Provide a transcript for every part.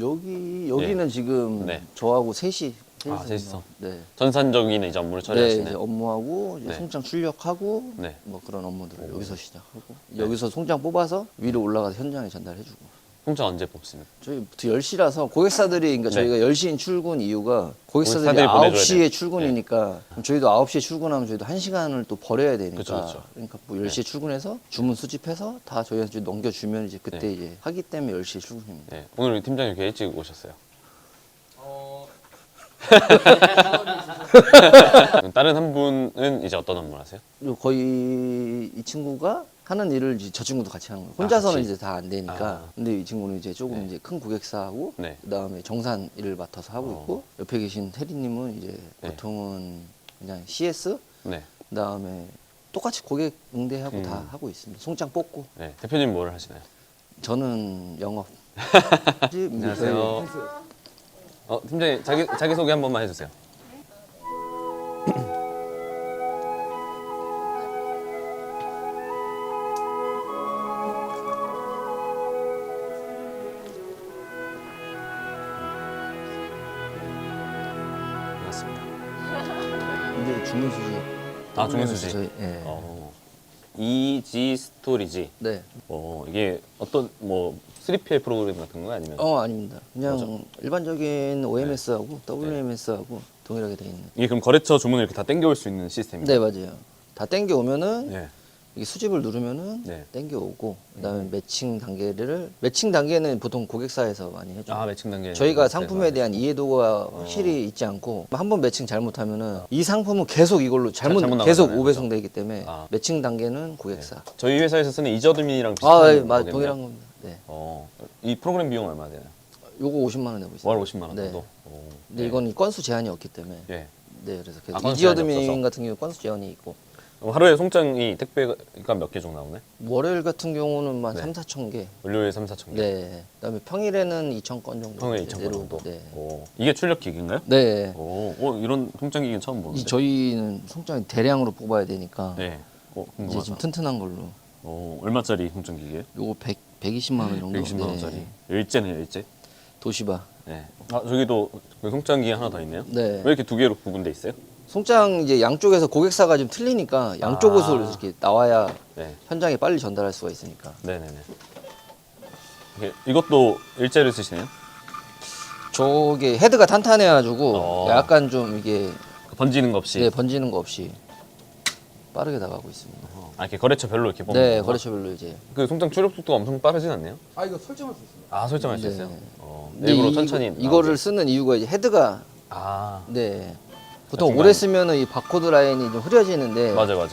여기는 지금 네. 저하고 셋이 셋이서. 네. 전산적인 이제 업무를 네, 처리하시는. 이제 업무하고 이제 네. 송장 출력하고 네. 뭐 그런 업무들을 여기서 시작하고 네. 여기서 송장 뽑아서 위로 올라가서 현장에 전달해주고. 송장 언제 뽑습니까? 저희부터 10시라서 고객사들이 그러니까 네. 저희가 10시인 출근 이유가 고객사들이 고객사들이 보내줘야 9시에 돼. 출근이니까 그럼 저희도 9시에 출근하면 저희도 1시간을 또 버려야 되니까 그쵸. 그러니까 뭐 10시에 출근해서 주문 수집해서 다 저희한테 넘겨주면 이제 그때 네. 이제 하기 때문에 10시에 출근입니다. 네. 오늘 우리 팀장님 꽤 일찍 오셨어요. 다른 한 분은 이제 어떤 업무를 하세요? 그리고 거의 이 친구가 하는 일을 이제 저 친구도 같이 하는 거예요. 혼자서는 같이? 이제 다 안 되니까. 아. 근데 이 친구는 이제 조금 네. 이제 큰 고객사하고 네. 그다음에 정산 일을 맡아서 하고 있고 옆에 계신 태리님은 이제 네. 보통은 그냥 CS 네. 그다음에 똑같이 고객 응대하고 다 하고 있습니다. 송장 뽑고 네. 대표님 뭐를 하시나요? 저는 영업. 안녕하세요. 팀장님 자기 소개 한 번만 해주세요. 반갑습니다. 이제 주문 수집. 주문 수집. 저희, 예. 이지 스토리지. 네. 이게 어떤 뭐 3PL 프로그램 같은 거 아니면 아닙니다. 그냥 맞아. 일반적인 OMS하고 WMS하고 동일하게 돼 있는. 이게 그럼 거래처 주문을 이렇게 다 땡겨올 수 있는 시스템인가요? 네, 맞아요. 다 땡겨 오면은 네. 이게 수집을 누르면은 네. 땡겨 오고 그다음에 매칭 단계는 보통 고객사에서 많이 해줘요. 매칭 단계. 저희가 상품에 대한 이해도가 확실히 있지 않고 한 번 매칭 잘못하면은 이 상품은 계속 이걸로 잘못 계속 나가잖아요, 오배송되기 때문에 아. 매칭 단계는 고객사. 저희 회사에서 쓰는 이저드민이랑 비슷한 예, 거겠네요. 동일한 겁니다. 네. 이 프로그램 비용 얼마 되나요? 요거 50만 원 내고 있어요. 월 50만 원 네. 정도. 근데 이건 건수 제한이 없기 때문에. 예. 네, 그래서 계속 건수 제한이 이지어드민 없어서? 같은 경우 건수 제한이 있고 하루에 송장이 택배가 몇 개 정도 나오나요? 월요일 같은 경우는 한 네. 3, 4천 개. 월요일에 3, 4천 개. 네. 그다음에 평일에는 2천 건 정도. 평일에 이제 2천 건 내려오고. 정도. 네. 이게 출력 기기인가요? 네. 이런 송장 기기는 처음 보는데. 저희는 송장이 대량으로 뽑아야 되니까 네. 이제 궁금하다. 좀 튼튼한 걸로. 얼마짜리 송장 기기예요? 요거 120만 원 정도. 120만 원짜리. 네. 일제네요, 일제. 도시바. 네. 저기도 그 송장 기기 하나 더 있네요. 네. 왜 이렇게 두 개로 구분돼 있어요? 송장 이제 양쪽에서 고객사가 좀 틀리니까 양쪽 옷을 이렇게 나와야 네. 현장에 빨리 전달할 수가 있으니까. 네네네. 이것도 일제를 쓰시네요? 저게 헤드가 탄탄해가지고 약간 좀 이게 번지는 거 없이. 네, 번지는 거 없이 빠르게 나가고 있습니다. 이렇게 거래처별로 이렇게 뽑는 네, 건가? 거래처별로 이제. 그 송장 출력 속도가 엄청 빠르진 않네요? 이거 설정할 수 있어요. 설정할 수 네. 있어요? 근데 일부러 천천히. 이거를 쓰는 이유가 이제 헤드가 네. 보통 중간에. 오래 쓰면은 이 바코드 라인이 좀 흐려지는데 맞아요.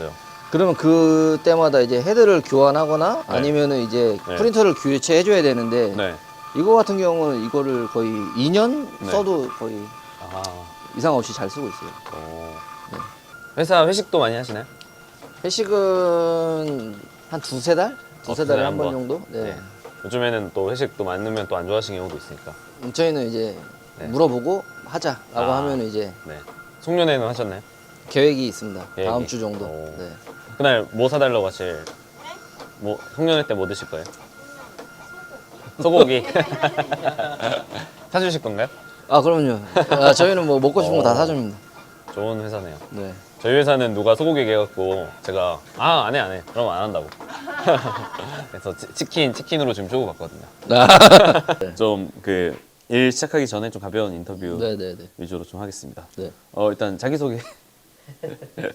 그러면 그때마다 이제 헤드를 교환하거나 아니면은 이제 네. 프린터를 교체해 줘야 되는데 네. 이거 같은 경우는 이거를 거의 2년 네. 써도 거의 이상 없이 잘 쓰고 있어요. 회사 회식도 많이 하시나요? 회식은 한 두세 달? 두세 달에 한 번 정도? 네. 요즘에는 또 회식도 많으면 또 안 좋아하시는 경우도 있으니까. 저희는 이제 네. 물어보고 하자라고 하면 이제 네. 송년회는 하셨나요? 계획이 있습니다. 계획이? 다음 주 정도. 오. 네. 그날 뭐 사달라고 하실? 송년회 때 뭐 드실 거예요? 소고기. 사주실 건가요? 그럼요. 저희는 뭐 먹고 싶은 거 다 사줍니다. 좋은 회사네요. 네. 저희 회사는 누가 소고기 얘기해갖고 제가 안 해. 그럼 안 한다고. 그래서 치킨으로 지금 주고 받거든요. 좀 일 시작하기 전에 좀 가벼운 인터뷰 네네네. 위주로 좀 하겠습니다. 네. 일단 자기소개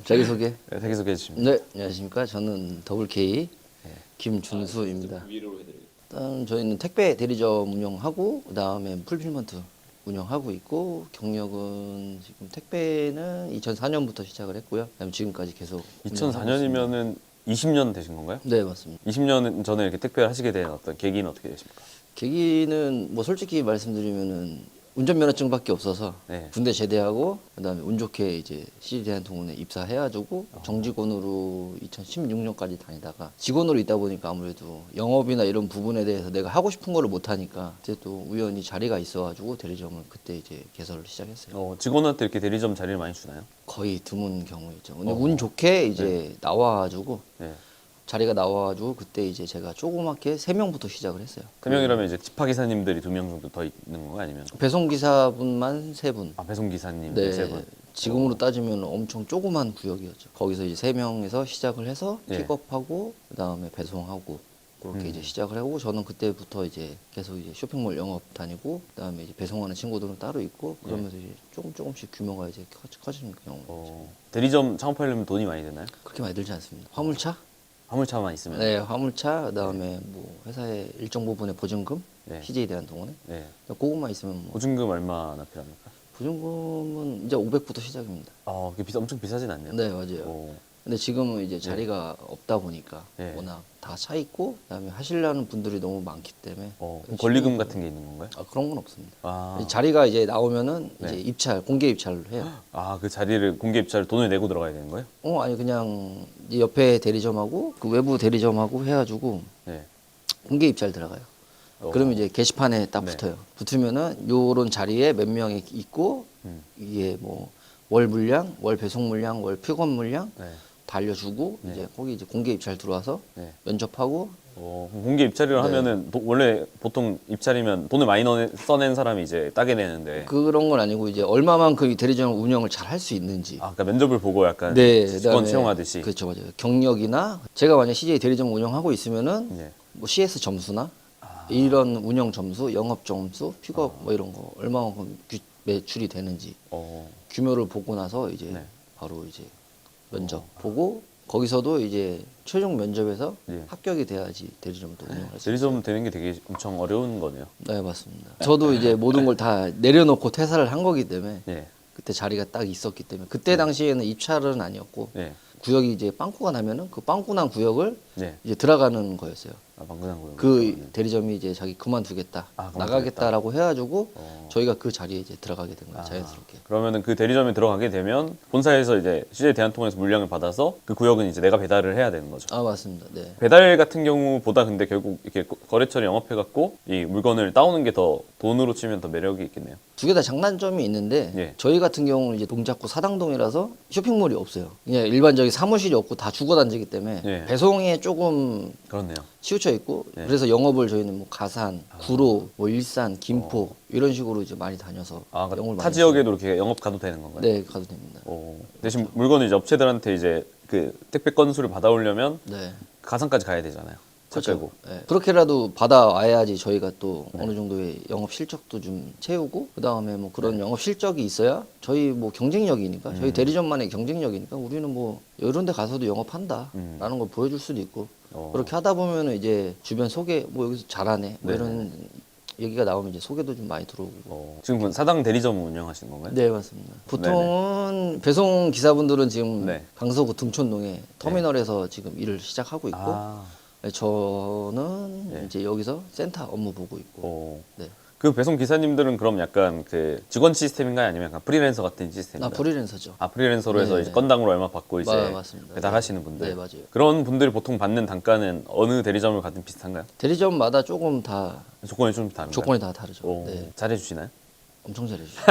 자기소개. 해주시면. 네, 안녕하십니까. 저는 더블K 김준수입니다. 일단 저희는 택배 대리점 운영하고 그다음에 풀필먼트 운영하고 있고 경력은 지금 택배는 2004년부터 시작을 했고요. 그다음에 지금까지 계속 2004년이면은 20년 되신 건가요? 네, 맞습니다. 20년 전에 이렇게 택배를 하시게 된 어떤 계기는 어떻게 되십니까? 계기는 뭐 솔직히 말씀드리면은 운전면허증밖에 없어서 네. 군대 제대하고 그다음에 운 좋게 이제 시대한통운에 입사해가지고 정직원으로 2016년까지 다니다가 직원으로 있다 보니까 아무래도 영업이나 이런 부분에 대해서 내가 하고 싶은 거를 못 하니까 그때 또 우연히 자리가 있어가지고 대리점을 그때 이제 개설을 시작했어요. 직원한테 이렇게 대리점 자리를 많이 주나요? 거의 드문 경우였죠. 근데 운 좋게 이제 나와가지고 네. 자리가 나와가지고 그때 이제 제가 조그맣게 3명부터 시작을 했어요. 3명이라면 이제 집화 기사님들이 2명 정도 더 있는 건가요? 아니면 배송 기사분만 3분. 아 배송 기사님 네. 3분. 지금으로 따지면 엄청 조그만 구역이었죠. 거기서 이제 3명에서 시작을 해서 예. 픽업하고 그다음에 배송하고 그렇게 이제 시작을 하고 저는 그때부터 이제 계속 이제 쇼핑몰 영업 다니고 그다음에 이제 배송하는 친구들은 따로 있고 그러면서 이제 조금씩 규모가 이제 커지는 경우가 있죠. 대리점 창업하려면 돈이 많이 드나요? 그렇게 많이 들지 않습니다. 화물차? 화물차만 있으면. 네, 화물차 그다음에 뭐 회사의 일정 부분의 보증금, 네. CJ 대한통운에 네. 그것만 있으면 뭐 보증금 얼마나 필요합니까? 보증금은 이제 500부터 시작입니다. 그게 엄청 비싸진 않네요. 네, 맞아요. 오. 근데 지금은 이제 자리가 없다 보니까 네. 워낙 다 차 있고 그다음에 하시려는 분들이 너무 많기 때문에 그럼 권리금 같은 게 있는 건가요? 그런 건 없습니다. 아, 자리가 이제 나오면은 네. 이제 입찰 공개 입찰을 해요. 그 자리를 공개 입찰을 돈을 내고 들어가야 되는 거예요? 아니 그냥 이 옆에 대리점하고 그 외부 대리점하고 해가지고 네. 공개 입찰 들어가요. 그러면 이제 게시판에 딱 네. 붙어요. 붙으면은 요런 자리에 몇 명이 있고 이게 뭐 월 물량, 월 배송 물량, 월 픽업 물량 네. 다 알려주고 네. 이제 거기 이제 공개 입찰 들어와서 네. 면접하고 그럼 공개 입찰을 네. 하면은 원래 보통 입찰이면 돈을 많이 써낸 사람이 이제 따게 되는데 그런 건 아니고 이제 얼마만큼 이 대리점 운영을 잘 할 수 있는지. 그러니까 면접을 보고 약간 네, 직원 채용하듯이. 그렇죠, 맞아요. 경력이나 제가 만약 CJ 대리점 운영하고 있으면은 네. 뭐 CS 점수나 이런 운영 점수, 영업 점수, 픽업 뭐 이런 거 얼마만큼 매출이 되는지 규모를 보고 나서 이제 네. 바로 이제 면접 보고 거기서도 이제 최종 면접에서 예. 합격이 돼야지 대리점도 운영할 수 있어요. 대리점 되는 게 되게 엄청 어려운 거네요. 네, 맞습니다. 저도 이제 모든 걸 다 내려놓고 퇴사를 한 거기 때문에 네. 그때 자리가 딱 있었기 때문에 그때 당시에는 입찰은 아니었고 네. 구역이 이제 빵꾸가 나면은 그 빵꾸 난 구역을 네. 이제 들어가는 거였어요. 방문한 거예요. 그 대리점이 이제 자기 그만두겠다, 그만두겠다. 나가겠다라고 해가지고 저희가 그 자리에 이제 들어가게 된 거예요. 자연스럽게. 그러면은 그 대리점에 들어가게 되면 본사에서 이제 CJ 대한통운에서 물량을 받아서 그 구역은 이제 내가 배달을 해야 되는 거죠. 맞습니다. 네. 배달 같은 경우보다 근데 결국 이렇게 거래처를 영업해갖고 이 물건을 따오는 게 더 돈으로 치면 더 매력이 있겠네요. 두 개 다 장단점이 있는데 예. 저희 같은 경우는 이제 동작구 사당동이라서 쇼핑몰이 없어요. 그냥 일반적인 사무실이 없고 다 주거 단지이기 때문에 예. 배송에 조금 그렇네요. 치우쳐 있고 예. 그래서 영업을 저희는 뭐 가산, 구로, 뭐 일산, 김포 이런 식으로 이제 많이 다녀서 그러니까 영업을 타 많이 지역에도 이렇게 영업 가도 되는 건가요? 했어요. 네, 가도 됩니다. 대신 물건을 이제 업체들한테 이제 그 택배 건수를 받아오려면 네. 가산까지 가야 되잖아요. 차 빼고. 네. 그렇게라도 받아와야지 저희가 또 어느 정도의 영업 실적도 좀 채우고 그 다음에 뭐 그런 영업 실적이 있어야 저희 뭐 경쟁력이니까 저희 대리점만의 경쟁력이니까 우리는 뭐 이런 데 가서도 영업한다라는 걸 보여줄 수도 있고 그렇게 하다 보면은 이제 주변 소개 뭐 여기서 잘하네 뭐 이런 얘기가 나오면 이제 소개도 좀 많이 들어오고. 지금 그럼 사당 대리점 운영하시는 건가요? 네, 맞습니다. 보통은 배송 기사분들은 지금 네. 강서구 등촌동에 터미널에서 지금 일을 시작하고 있고 네, 저는 네. 이제 여기서 센터 업무 보고 있고. 네. 그 배송 기사님들은 그럼 약간 그 직원 시스템인가요? 아니면 약간 프리랜서 같은 시스템인가요? 프리랜서죠. 프리랜서로 해서 네. 이제 건당으로 얼마 받고 이제 맞습니다. 배달하시는 분들. 네, 맞아요. 그런 분들이 보통 받는 단가는 어느 대리점을 가든 비슷한가요? 대리점마다 조금 다 조건이 좀 다른가요? 조건이 다 다르죠. 네. 잘해주시나요? 엄청 잘해주죠.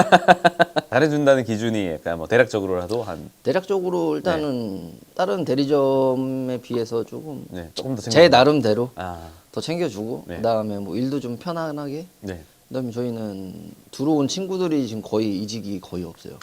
잘해준다는 기준이 약간 뭐 대략적으로라도 한 대략적으로 일단은 다른 대리점에 비해서 조금 조금 더 제 나름대로 아, 더 챙겨주고 네. 그다음에 뭐 일도 좀 편안하게 네. 그다음에 저희는 들어온 친구들이 지금 거의 이직이 거의 없어요.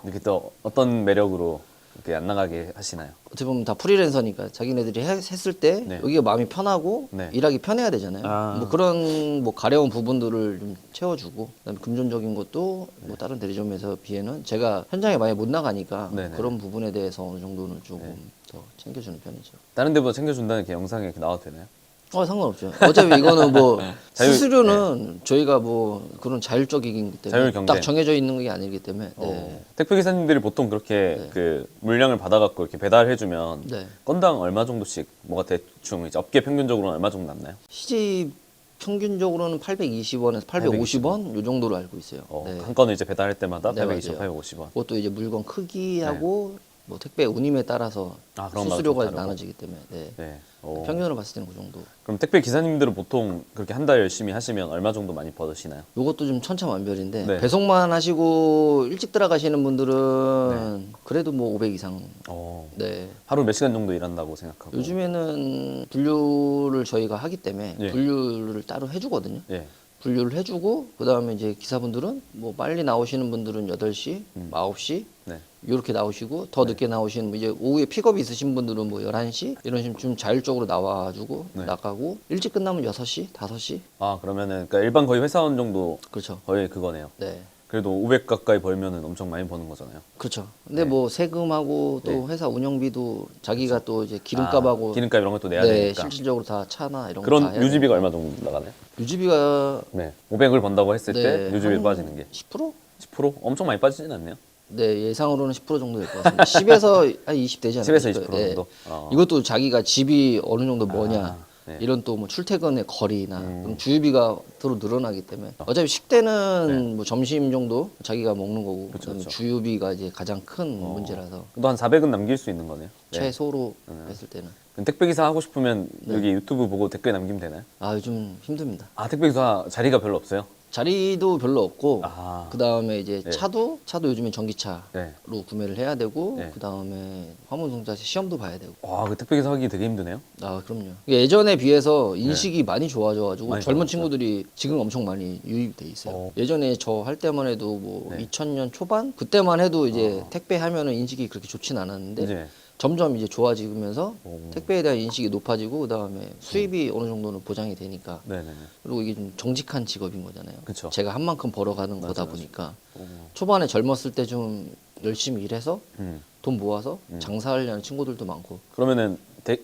이렇게 또 어떤 매력으로 이렇게 안 나가게 하시나요? 어떻게 보면 다 프리랜서니까 자기네들이 했을 때 네. 여기가 마음이 편하고 네. 일하기 편해야 되잖아요. 뭐 그런 뭐 가려운 부분들을 좀 채워주고 그다음에 금전적인 것도 뭐 다른 대리점에서 비해는 제가 현장에 많이 못 나가니까 네네. 그런 부분에 대해서 어느 정도는 조금 더 챙겨주는 편이죠. 다른 데보다 챙겨준다는 게 영상에 이렇게 나와도 되나요? 상관없죠. 어차피 이거는 뭐 자율- 수수료는 저희가 뭐 그런 자율적이기 때문에 자율 경쟁. 딱 정해져 있는 게 아니기 때문에 네. 택배 기사님들이 보통 그렇게 그 물량을 받아갖고 이렇게 배달해주면 네. 건당 얼마 정도씩 뭐가 대충 이제 업계 평균적으로는 얼마 정도 남나요? CJ 평균적으로는 820원에서 850원 요 정도로 알고 있어요. 네. 한 건을 이제 배달할 때마다 네, 820, 맞아요. 850원. 그것도 이제 물건 크기하고 뭐 택배 운임에 따라서 그런 수수료가 것도 다르고. 나눠지기 때문에 네. 네. 오. 평균으로 봤을 때는 그 정도. 그럼 택배 기사님들은 보통 그렇게 한 달 열심히 하시면 얼마 정도 많이 벌으시나요? 요것도 좀 천차만별인데 네. 배송만 하시고 일찍 들어가시는 분들은 그래도 뭐 500 이상. 어, 네. 하루 몇 시간 정도 일한다고 생각하고? 요즘에는 분류를 저희가 하기 때문에 예. 분류를 따로 해주거든요. 예. 분류를 해주고 그다음에 이제 기사분들은 뭐 빨리 나오시는 분들은 8시, 9시 네. 이렇게 나오시고 더 늦게 나오시는 이제 오후에 픽업이 있으신 분들은 뭐 11시 이런 식으로 좀 자율적으로 나와가지고 네. 나가고 일찍 끝나면 6시, 5시 아, 그러면은 그러니까 일반 거의 회사원 정도 그렇죠. 거의 그거네요. 네. 그래도 500 가까이 벌면은 엄청 많이 버는 거잖아요. 그렇죠. 근데 네. 뭐 세금하고 또 네. 회사 운영비도 자기가 또 이제 기름값하고 기름값 이런 것도 내야 네, 되니까. 실질적으로 다 차나 이런 거 다 그런 해야 유지비가 되니까. 얼마 정도 나가나요? 유지비가 네. 500을 번다고 했을 네, 때 유지비 한 빠지는 게 10%? 10%? 엄청 많이 빠지진 않네요. 네, 예상으로는 10% 정도 될 것 같습니다. 10에서 한 20 되지 않을까 10에서 20% 싶어요. 네. 정도? 어. 이것도 자기가 집이 어느 정도 뭐냐 아, 네. 이런 또 뭐 출퇴근의 거리나 그럼 주유비가 서로 늘어나기 때문에 어차피 식대는 뭐 점심 정도 자기가 먹는 거고 그쵸, 그다음에 그쵸. 주유비가 이제 가장 큰 문제라서 또 한 400은 남길 수 있는 거네요. 네. 최소로 했을 때는 그럼 택배기사 하고 싶으면 여기 유튜브 보고 댓글 남기면 되나요? 아 요즘 힘듭니다. 아, 택배기사 자리가 별로 없어요? 자리도 별로 없고 아. 그 다음에 이제 네. 차도 요즘엔 전기차로 네. 구매를 해야 되고 네. 그 다음에 화물송자 시험도 봐야 되고. 와, 그 택배기사 하기 되게 힘드네요. 아 그럼요. 예전에 비해서 인식이 많이 좋아져가지고 많이 젊은 좋아졌어요? 친구들이 지금 엄청 많이 유입돼 있어요. 어. 예전에 저 할 때만 해도 뭐 네. 2000년 초반 그때만 해도 이제 택배 하면은 인식이 그렇게 좋진 않았는데 이제 점점 이제 좋아지면서 오. 택배에 대한 인식이 높아지고 그 다음에 수입이 어느 정도는 보장이 되니까 네네네. 그리고 이게 좀 정직한 직업인 거잖아요. 그쵸. 제가 한 만큼 벌어가는 거다 맞아. 보니까 오. 초반에 젊었을 때 좀 열심히 일해서 음. 돈 모아서 장사하려는 친구들도 많고 그러면은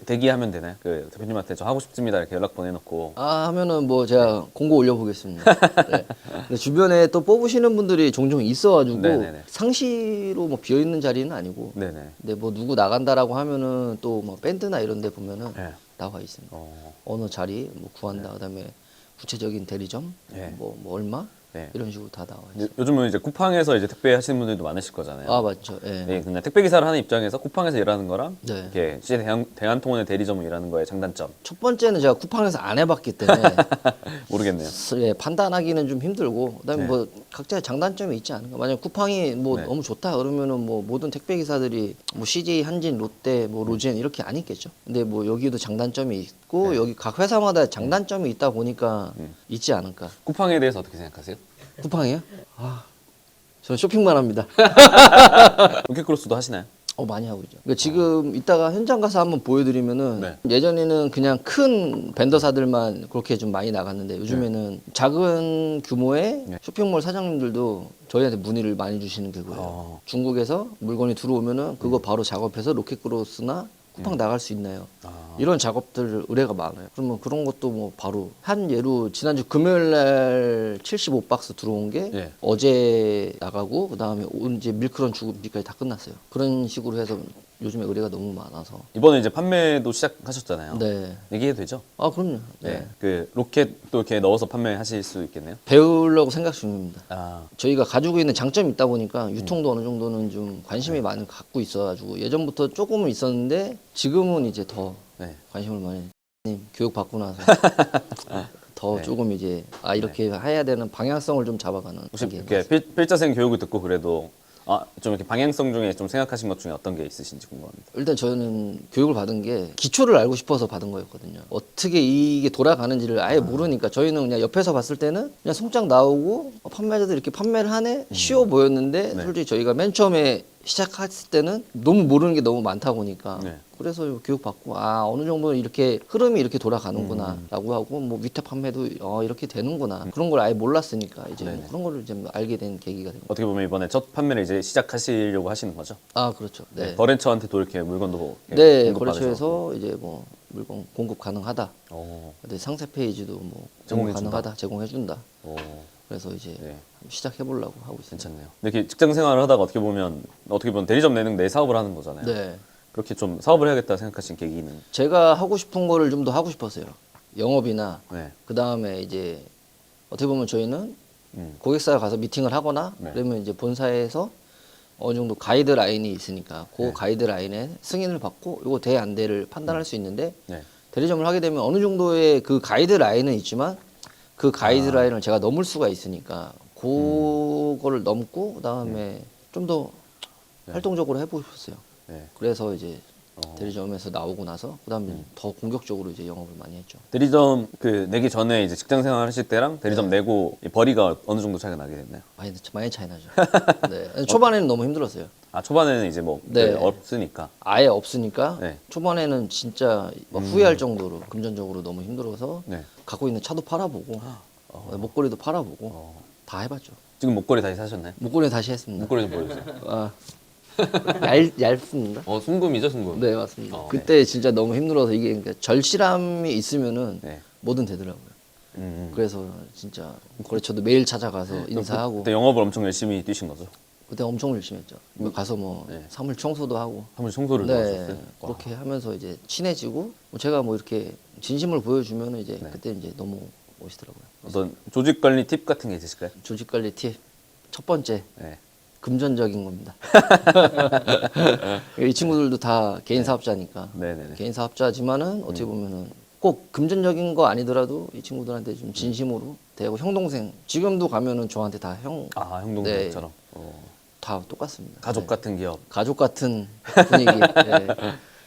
대기하면 되나요? 그 대표님한테 저 하고 싶습니다 이렇게 연락 보내놓고 아 하면은 뭐 제가 공고 올려보겠습니다. 네. 근데 주변에 또 뽑으시는 분들이 종종 있어가지고 네네네. 상시로 뭐 비어 있는 자리는 아니고 네네. 근데 뭐 누구 나간다라고 하면은 또 뭐 밴드나 이런데 보면은 네. 나와 있습니다. 어. 어느 자리 뭐 구한다 그다음에 구체적인 대리점 네. 뭐 얼마 네. 이런 식으로 다 나와 있어요. 요즘은 이제 쿠팡에서 이제 택배 하시는 분들도 많으실 거잖아요. 아 맞죠. 예. 네, 그냥 택배 기사를 하는 입장에서 쿠팡에서 일하는 거랑 네. 이렇게 시제 대한통운의 대리점을 일하는 거의 장단점 첫 번째는 제가 쿠팡에서 안 해봤기 때문에 모르겠네요. 예, 판단하기는 좀 힘들고 그다음에 네. 뭐 각자의 장단점이 있지 않은가. 만약 쿠팡이 뭐 네. 너무 좋다 그러면은 뭐 모든 택배 기사들이 뭐 CJ, 한진, 롯데, 뭐 로젠 이렇게 안 있겠죠. 근데 뭐 여기도 장단점이 있고 네. 여기 각 회사마다 장단점이 있다 보니까 있지 않을까. 쿠팡에 대해서 어떻게 생각하세요? 쿠팡이요? 아, 저는 쇼핑만 합니다. 로켓크로스도 하시나요? 많이 하고 있죠. 그러니까 지금 이따가 현장 가서 한번 보여드리면은 네. 예전에는 그냥 큰 벤더사들만 그렇게 좀 많이 나갔는데 요즘에는 작은 규모의 네. 쇼핑몰 사장님들도 저희한테 문의를 많이 주시는 게 그거예요. 중국에서 물건이 들어오면은 그거 바로 작업해서 로켓크로스나 쿠팡 나갈 수 있나요? 이런 작업들 의뢰가 많아요. 그러면 그런 것도 뭐 바로 한 예로 지난주 금요일 날 75박스 들어온 게 예. 어제 나가고 그다음에 이제 밀크런 주급비까지 다 끝났어요. 그런 식으로 해서 요즘에 의뢰가 너무 많아서. 이번에 이제 판매도 시작하셨잖아요. 네. 얘기해도 되죠? 아 그럼요. 네. 네. 그 로켓도 이렇게 넣어서 판매하실 수 있겠네요. 배우려고 생각 중입니다. 아, 저희가 가지고 있는 장점이 있다 보니까 유통도 어느 정도는 좀 관심이 많이 갖고 있어가지고 예전부터 조금은 있었는데 지금은 이제 더 네. 관심을 많이 교육 받고 나서 더 네. 조금 이제 이렇게 해야 되는 방향성을 좀 잡아가는 혹시 단계인 것 이렇게 필자생 교육을 듣고 그래도 좀 이렇게 방향성 중에 좀 생각하신 것 중에 어떤 게 있으신지 궁금합니다. 일단 저는 교육을 받은 게 기초를 알고 싶어서 받은 거였거든요. 어떻게 이게 돌아가는지를 아예 모르니까 저희는 그냥 옆에서 봤을 때는 그냥 송장 나오고 판매자들이 이렇게 판매를 하네 쉬워 보였는데 네. 솔직히 저희가 맨 처음에 시작했을 때는 너무 모르는 게 너무 많다 보니까 네. 그래서 교육 받고 어느 정도는 이렇게 흐름이 이렇게 돌아가는구나라고 하고 뭐 위탁 판매도 이렇게 되는구나 그런 걸 아예 몰랐으니까 이제 네네. 그런 거를 이제 알게 된 계기가 된 거예요. 어떻게 보면 이번에 첫 판매를 이제 시작하시려고 하시는 거죠? 그렇죠. 네. 거래처한테도 이렇게 물건도 네, 공급받으셔서. 거래처에서 이제 뭐 물건 공급 가능하다. 오, 근데 상세 페이지도 뭐 제공해 제공 가능하다, 제공해 준다. 오, 그래서 이제 네. 시작해 보려고 하고 있습니다. 괜찮네요. 근데 이렇게 직장 생활을 하다가 어떻게 보면 대리점 내는 내 사업을 하는 거잖아요. 네, 그렇게 좀 사업을 해야겠다 생각하신 계기는? 제가 하고 싶은 거를 좀 더 하고 싶었어요. 영업이나 네. 그 다음에 이제 어떻게 보면 저희는 음. 고객사에 가서 미팅을 하거나 네. 그러면 이제 본사에서 어느 정도 가이드라인이 있으니까 그 네. 가이드라인에 승인을 받고 이거 돼 안 돼를 판단할 수 있는데 네. 대리점을 하게 되면 어느 정도의 그 가이드라인은 있지만 그 가이드라인을 제가 넘을 수가 있으니까 그거를 넘고 그다음에 좀 더 활동적으로 해보고 싶었어요. 네. 그래서 이제 대리점에서 나오고 나서 그다음에 더 공격적으로 이제 영업을 많이 했죠. 대리점 그 내기 전에 이제 직장 생활 하실 때랑 대리점 내고 이 벌이가 어느 정도 차이가 나게 됐나요? 많이 차이 나죠. 네. 초반에는 너무 힘들었어요. 아 초반에는 이제 뭐 네. 없으니까. 아예 없으니까 네. 초반에는 진짜 막 후회할 정도로 금전적으로 너무 힘들어서 네. 갖고 있는 차도 팔아보고 목걸이도 팔아보고 다 해봤죠. 지금 목걸이 다시 사셨나요? 목걸이 다시 했습니다. 목걸이 좀 보여주세요. 아, 얇습니다. 순금이죠 순금. 네 맞습니다. 그때 진짜 너무 힘들어서 이게 그러니까 절실함이 있으면은 네. 뭐든 되더라고요. 그래서 진짜 거래처도 매일 찾아가서 인사하고 그때 영업을 엄청 열심히 뛰신 거죠? 그때 엄청 열심히 했죠. 가서 뭐 네. 사물 청소도 하고 사무실 청소를 네, 도와주셨어요? 그렇게 하면서 이제 친해지고 뭐 제가 뭐 이렇게 진심을 보여주면 이제 네. 그때 이제 너무 멋있더라고요. 어떤 조직 관리 팁 같은 게 있으실까요? 조직 관리 팁 첫 번째 네. 금전적인 겁니다. 이 친구들도 다 개인 사업자니까 네네네. 개인 사업자지만은 어떻게 보면은 꼭 금전적인 거 아니더라도 이 친구들한테 좀 진심으로 대하고 형 동생 지금도 가면은 저한테 다 형 다 아 형동생처럼 똑같습니다. 가족 네. 같은 기업. 가족 같은 분위기. 네.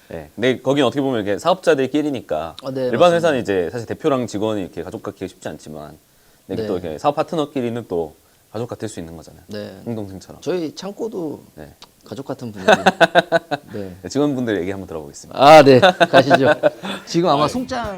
네. 근데 거긴 어떻게 보면 이게 사업자들끼리니까 네, 일반 맞습니다. 회사는 이제 사실 대표랑 직원이 이렇게 가족 같기가 쉽지 않지만 근데 네. 또 이렇게 사업 파트너끼리는 또 가족 같을 수 있는 거잖아요. 네. 형동생처럼. 저희 창고도 네. 가족 같은 분위기. 네. 직원분들 얘기 한번 들어보겠습니다. 아, 네. 가시죠. 지금 아마 송장